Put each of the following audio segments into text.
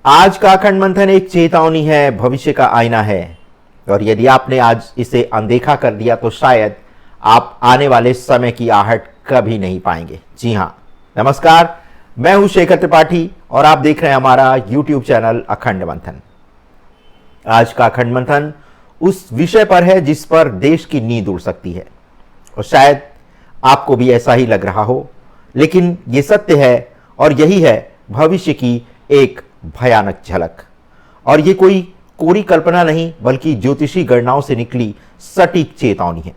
आज का अखंड मंथन एक चेतावनी है, भविष्य का आईना है और यदि आपने आज इसे अनदेखा कर दिया तो शायद आप आने वाले समय की आहट कभी नहीं पाएंगे। जी हां, नमस्कार, मैं हूं शेखर त्रिपाठी और आप देख रहे हैं हमारा YouTube चैनल अखंड मंथन। आज का अखंड मंथन उस विषय पर है जिस पर देश की नींद उड़ सकती है और शायद आपको भी ऐसा ही लग रहा हो, लेकिन यह सत्य है और यही है भविष्य की एक भयानक झलक। और ये कोई कोरी कल्पना नहीं बल्कि ज्योतिषी गणनाओं से निकली सटीक चेतावनी है।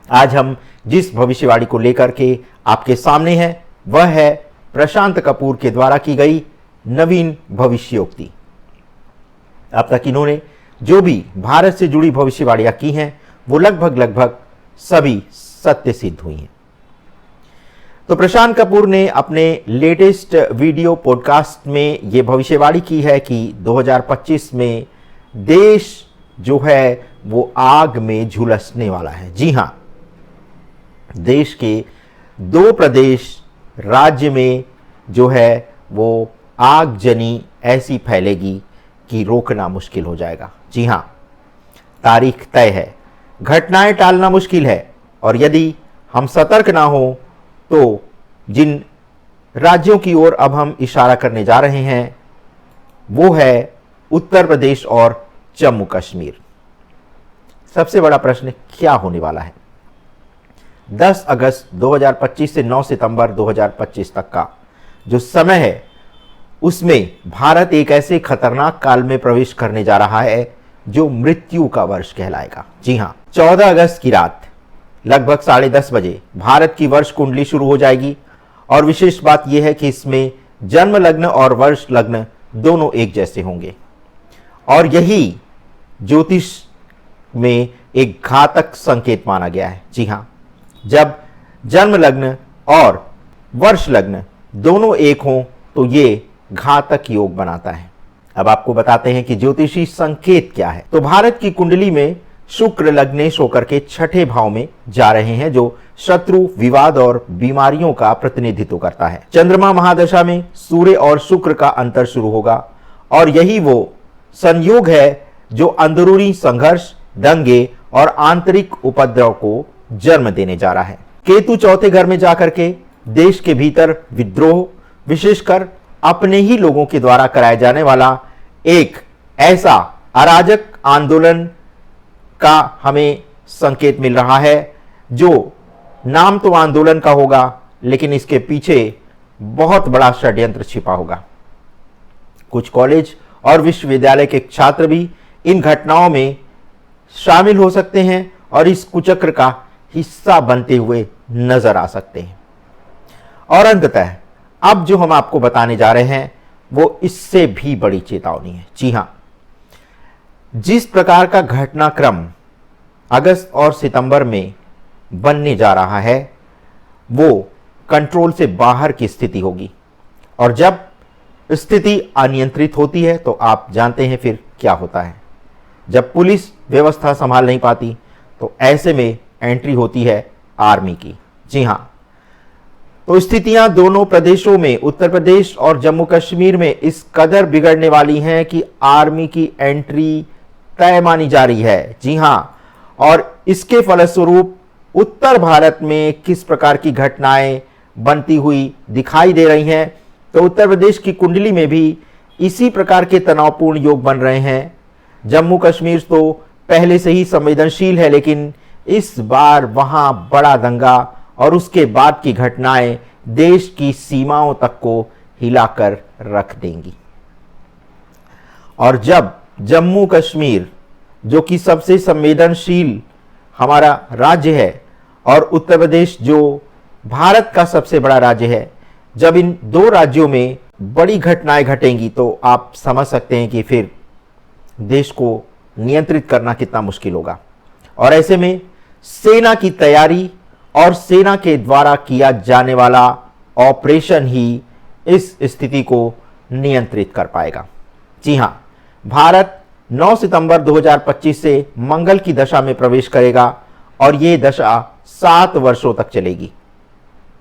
आज हम जिस भविष्यवाणी को लेकर के आपके सामने हैं वह है प्रशांत कपूर के द्वारा की गई नवीन भविष्योक्ति। अब तक इन्होंने जो भी भारत से जुड़ी भविष्यवाणियां की हैं वो लगभग सभी सत्य सिद्ध हुई हैं। तो प्रशांत कपूर ने अपने लेटेस्ट वीडियो पॉडकास्ट में यह भविष्यवाणी की है कि 2025 में देश जो है वो आग में झुलसने वाला है। जी हां, देश के 2 प्रदेश राज्य में जो है वो आगजनी ऐसी फैलेगी कि रोकना मुश्किल हो जाएगा। जी हां, तारीख तय है, घटनाएं टालना मुश्किल है और यदि हम सतर्क ना हो तो जिन राज्यों की ओर अब हम इशारा करने जा रहे हैं वो है उत्तर प्रदेश और जम्मू कश्मीर। सबसे बड़ा प्रश्न क्या होने वाला है? 10 अगस्त 2025 से 9 सितंबर 2025 तक का जो समय है उसमें भारत एक ऐसे खतरनाक काल में प्रवेश करने जा रहा है जो मृत्यु का वर्ष कहलाएगा। जी हां, 14 अगस्त की रात लगभग 10:30 बजे भारत की वर्ष कुंडली शुरू हो जाएगी और विशेष बात यह है कि इसमें जन्म लग्न और वर्ष लग्न दोनों एक जैसे होंगे और यही ज्योतिष में एक घातक संकेत माना गया है। जी हां, जब जन्म लग्न और वर्ष लग्न दोनों एक हों तो ये घातक योग बनाता है। अब आपको बताते हैं कि ज्योतिषी संकेत क्या है। तो भारत की कुंडली में शुक्र लग्नेश होकर के 6ठे भाव में जा रहे हैं जो शत्रु, विवाद और बीमारियों का प्रतिनिधित्व करता है। चंद्रमा महादशा में सूर्य और शुक्र का अंतर शुरू होगा और यही वो संयोग है जो अंदरूनी संघर्ष, दंगे और आंतरिक उपद्रव को जन्म देने जा रहा है। केतु 4थे घर में जाकर के देश के भीतर विद्रोह, विशेषकर अपने ही लोगों के द्वारा कराया जाने वाला एक ऐसा अराजक आंदोलन का हमें संकेत मिल रहा है जो नाम तो आंदोलन का होगा लेकिन इसके पीछे बहुत बड़ा षड्यंत्र छिपा होगा। कुछ कॉलेज और विश्वविद्यालय के छात्र भी इन घटनाओं में शामिल हो सकते हैं और इस कुचक्र का हिस्सा बनते हुए नजर आ सकते हैं। और अंततः अब जो हम आपको बताने जा रहे हैं वो इससे भी बड़ी चेतावनी है। जी हां, जिस प्रकार का घटनाक्रम अगस्त और सितंबर में बनने जा रहा है वो कंट्रोल से बाहर की स्थिति होगी और जब स्थिति अनियंत्रित होती है तो आप जानते हैं फिर क्या होता है। जब पुलिस व्यवस्था संभाल नहीं पाती तो ऐसे में एंट्री होती है आर्मी की। जी हां, तो स्थितियां दोनों प्रदेशों में, उत्तर प्रदेश और जम्मू कश्मीर में इस कदर बिगड़ने वाली हैं कि आर्मी की एंट्री तय मानी जा रही है। जी हां, और इसके फलस्वरूप उत्तर भारत में किस प्रकार की घटनाएं बनती हुई दिखाई दे रही हैं, तो उत्तर प्रदेश की कुंडली में भी इसी प्रकार के तनावपूर्ण योग बन रहे हैं। जम्मू कश्मीर तो पहले से ही संवेदनशील है लेकिन इस बार वहां बड़ा दंगा और उसके बाद की घटनाएं देश की सीमाओं तक को हिलाकर रख देंगी। और जब जम्मू कश्मीर जो कि सबसे संवेदनशील हमारा राज्य है और उत्तर प्रदेश जो भारत का सबसे बड़ा राज्य है, जब इन 2 राज्यों में बड़ी घटनाएं घटेंगी तो आप समझ सकते हैं कि फिर देश को नियंत्रित करना कितना मुश्किल होगा। और ऐसे में सेना की तैयारी और सेना के द्वारा किया जाने वाला ऑपरेशन ही इस स्थिति को नियंत्रित कर पाएगा। जी हां, भारत 9 सितंबर 2025 से मंगल की दशा में प्रवेश करेगा और ये दशा 7 वर्षों तक चलेगी।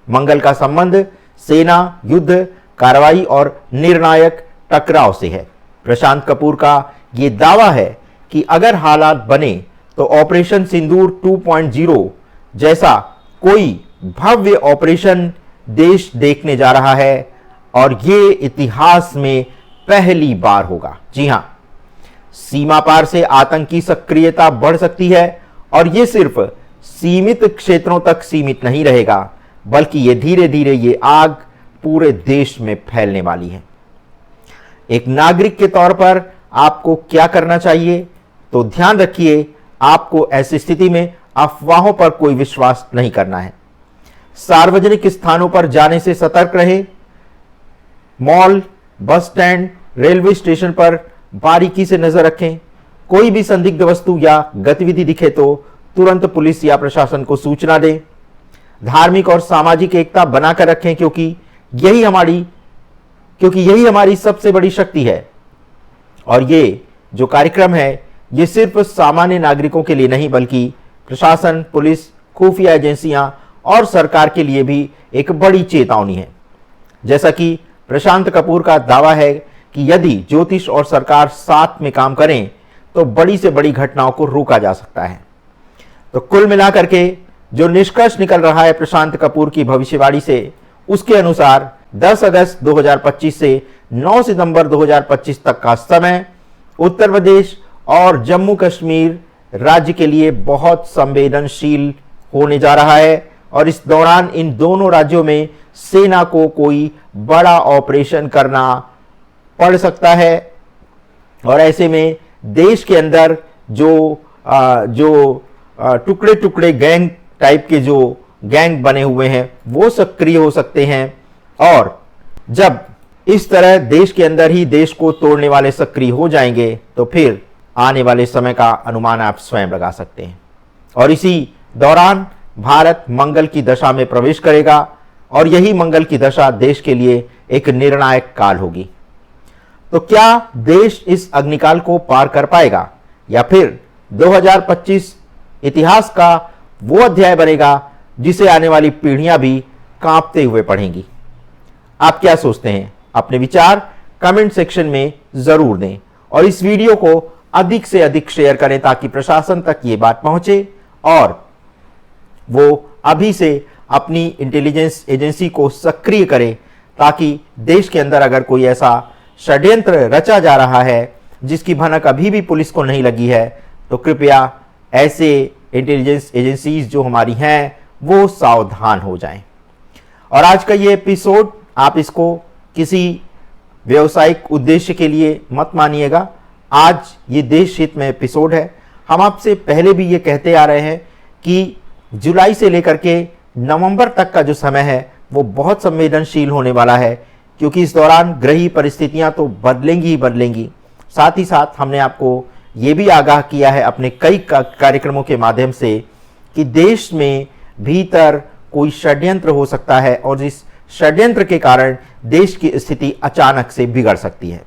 मंगल का संबंध सेना, युद्ध, कार्रवाई और निर्णायक टकराव से है। प्रशांत कपूर का ये दावा है कि अगर हालात बने तो ऑपरेशन सिंदूर 2.0 जैसा कोई भव्य ऑपरेशन देश देखने जा रहा है और ये इतिहास में पहली बार होगा। जी हां, सीमा पार से आतंकी सक्रियता बढ़ सकती है और ये सिर्फ सीमित क्षेत्रों तक सीमित नहीं रहेगा, बल्कि ये धीरे धीरे ये आग पूरे देश में फैलने वाली है। एक नागरिक के तौर पर आपको क्या करना चाहिए? तो ध्यान रखिए, आपको ऐसी स्थिति में अफवाहों पर कोई विश्वास नहीं करना है। सार्वजनिक स्थानों पर जाने से सतर्क रहे। Mall, bus stand, railway station पर बारीकी से नजर रखें। कोई भी संदिग्ध वस्तु या गतिविधि दिखे तो तुरंत पुलिस या प्रशासन को सूचना दें। धार्मिक और सामाजिक एकता बनाकर रखें, क्योंकि यही हमारी सबसे बड़ी शक्ति है। और ये जो कार्यक्रम है ये सिर्फ सामान्य नागरिकों के लिए नहीं, बल्कि प्रशासन, पुलिस, खुफिया एजेंसियां और सरकार के लिए भी एक बड़ी चेतावनी है। जैसा कि प्रशांत कपूर का दावा है कि यदि ज्योतिष और सरकार साथ में काम करें तो बड़ी से बड़ी घटनाओं को रोका जा सकता है। तो कुल मिलाकर के जो निष्कर्ष निकल रहा है प्रशांत कपूर की भविष्यवाणी से, उसके अनुसार 10 अगस्त 2025 से 9 सितंबर 2025 तक का समय उत्तर प्रदेश और जम्मू कश्मीर राज्य के लिए बहुत संवेदनशील होने जा रहा है और इस दौरान इन दोनों राज्यों में सेना को कोई बड़ा ऑपरेशन करना पड़ सकता है। और ऐसे में देश के अंदर जो टुकड़े टुकड़े गैंग टाइप के जो गैंग बने हुए हैं वो सक्रिय हो सकते हैं। और जब इस तरह देश के अंदर ही देश को तोड़ने वाले सक्रिय हो जाएंगे तो फिर आने वाले समय का अनुमान आप स्वयं लगा सकते हैं। और इसी दौरान भारत मंगल की दशा में प्रवेश करेगा और यही मंगल की दशा देश के लिए एक निर्णायक काल होगी। तो क्या देश इस अग्निकाल को पार कर पाएगा या फिर 2025 इतिहास का वो अध्याय बनेगा जिसे आने वाली पीढ़ियां भी कांपते हुए पढ़ेंगी? आप क्या सोचते हैं? अपने विचार कमेंट सेक्शन में जरूर दें और इस वीडियो को अधिक से अधिक शेयर करें ताकि प्रशासन तक ये बात पहुंचे और वो अभी से अपनी इंटेलिजेंस एजेंसी को सक्रिय करे, ताकि देश के अंदर अगर कोई ऐसा षड्यंत्र रचा जा रहा है जिसकी भनक अभी भी पुलिस को नहीं लगी है तो कृपया ऐसे इंटेलिजेंस एजेंसीज जो हमारी हैं वो सावधान हो जाएं। और आज का ये एपिसोड आप इसको किसी व्यवसायिक उद्देश्य के लिए मत मानिएगा। आज ये देश हित में एपिसोड है। हम आपसे पहले भी ये कहते आ रहे हैं कि जुलाई से लेकर के नवंबर तक का जो समय है वो बहुत संवेदनशील होने वाला है, क्योंकि इस दौरान ग्रही परिस्थितियां तो बदलेंगी ही बदलेंगी। साथ ही साथ हमने आपको ये भी आगाह किया है अपने कई कार्यक्रमों के माध्यम से कि देश में भीतर कोई षड्यंत्र हो सकता है और इस षड्यंत्र के कारण देश की स्थिति अचानक से बिगड़ सकती है।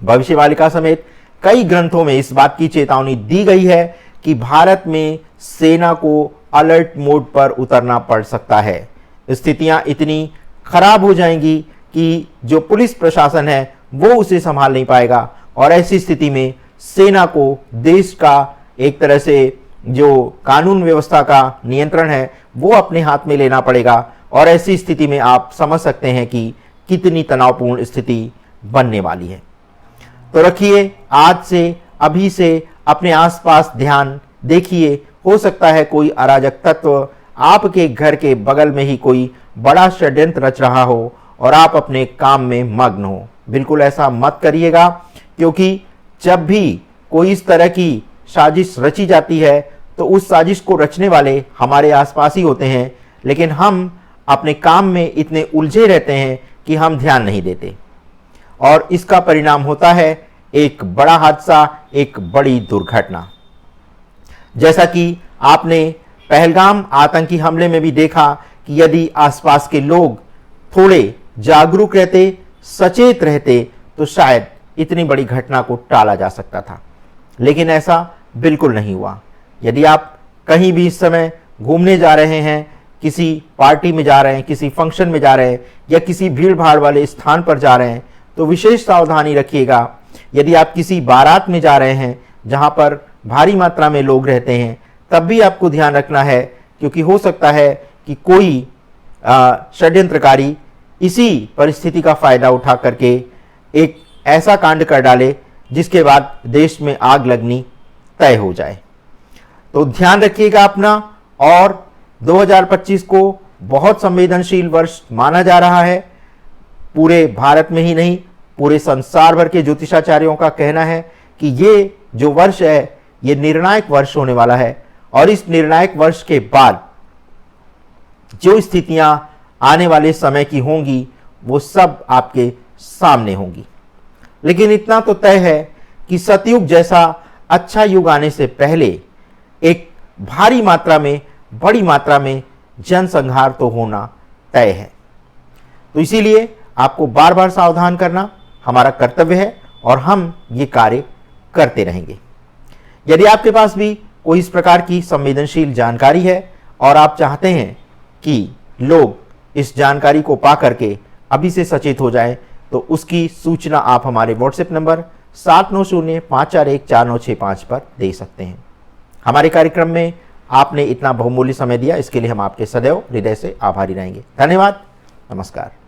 भविष्यवाणी समेत कई ग्रंथों में इस बात की चेतावनी दी गई है कि भारत में सेना को अलर्ट मोड पर उतरना पड़ सकता है। स्थितियां इतनी खराब हो जाएंगी कि जो पुलिस प्रशासन है वो उसे संभाल नहीं पाएगा और ऐसी स्थिति में सेना को देश का एक तरह से जो कानून व्यवस्था का नियंत्रण है वो अपने हाथ में लेना पड़ेगा। और ऐसी स्थिति में आप समझ सकते हैं कि कितनी तनावपूर्ण स्थिति बनने वाली है। तो रखिए आज से अभी से अपने आसपास ध्यान देखिए, हो सकता है कोई अराजक तत्व आपके घर के बगल में ही कोई बड़ा षड्यंत्र रच रहा हो और आप अपने काम में मग्न हो। बिल्कुल ऐसा मत करिएगा, क्योंकि जब भी कोई इस तरह की साजिश रची जाती है तो उस साजिश को रचने वाले हमारे आसपास ही होते हैं, लेकिन हम अपने काम में इतने उलझे रहते हैं कि हम ध्यान नहीं देते और इसका परिणाम होता है एक बड़ा हादसा, एक बड़ी दुर्घटना। जैसा कि आपने पहलगाम आतंकी हमले में भी देखा कि यदि आसपास के लोग थोड़े जागरूक रहते, सचेत रहते तो शायद इतनी बड़ी घटना को टाला जा सकता था, लेकिन ऐसा बिल्कुल नहीं हुआ। यदि आप कहीं भी इस समय घूमने जा रहे हैं, किसी पार्टी में जा रहे हैं, किसी फंक्शन में जा रहे हैं या किसी भीड़ भाड़ वाले स्थान पर जा रहे हैं, तो विशेष सावधानी रखिएगा। यदि आप किसी बारात में जा रहे हैं जहां पर भारी मात्रा में लोग रहते हैं, तब भी आपको ध्यान रखना है, क्योंकि हो सकता है कि कोई षड्यंत्रकारी इसी परिस्थिति का फायदा उठा करके एक ऐसा कांड कर डाले जिसके बाद देश में आग लगनी तय हो जाए। तो ध्यान रखिएगा अपना। और 2025 को बहुत संवेदनशील वर्ष माना जा रहा है। पूरे भारत में ही नहीं, पूरे संसार भर के ज्योतिषाचार्यों का कहना है कि ये जो वर्ष है ये निर्णायक वर्ष होने वाला है, और इस निर्णायक वर्ष के बाद जो स्थितियां आने वाले समय की होंगी वो सब आपके सामने होंगी। लेकिन इतना तो तय है कि सतयुग जैसा अच्छा युग आने से पहले एक भारी मात्रा में, बड़ी मात्रा में जनसंहार तो होना तय है। तो इसीलिए आपको बार बार सावधान करना हमारा कर्तव्य है और हम ये कार्य करते रहेंगे। यदि आपके पास भी कोई इस प्रकार की संवेदनशील जानकारी है और आप चाहते हैं कि लोग इस जानकारी को पा करके अभी से सचेत हो जाएं, तो उसकी सूचना आप हमारे व्हाट्सएप नंबर 7905414965 पर दे सकते हैं। हमारे कार्यक्रम में आपने इतना बहुमूल्य समय दिया, इसके लिए हम आपके सदैव हृदय से आभारी रहेंगे। धन्यवाद। नमस्कार।